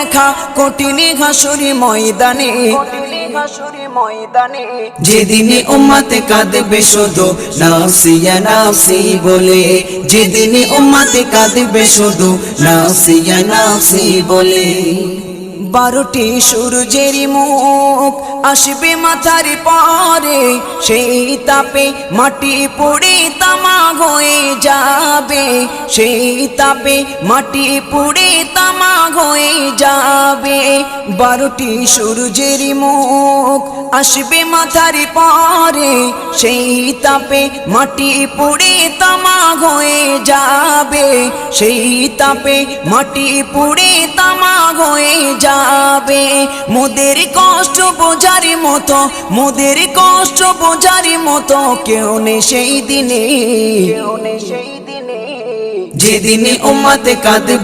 দেখা কঠিন হাসুরি ময়দানে, যেদিনে উম্মতে কাঁদবে শুধু নাফসি ইয়া নাফসি বলে, যেদিনে উম্মতে কাঁদবে শুধু নাফসি ইয়া নাফসি বলে। 12টি সূর্যের মুখ আসবে মাথার পরে, সেই তাপে মাটি পুড়ে তামা হয়ে যাবে, সেই তাপে মাটি পুড়ে তামা হয়ে যাবে। 12টি সূর্যের মুখ আসবে মাথার পরে, সেই তাপে মাটি পুড়ে তামা হয়ে যাবে, সেই তাপে মাটি পুড়ে তামা হয়ে যাবে। মোদের কষ্ট বোঝার মতো, মোদের কষ্ট বোঝার মতো কেউ নেই সেই দিনে, যেদিনে উম্মতে কাঁদবে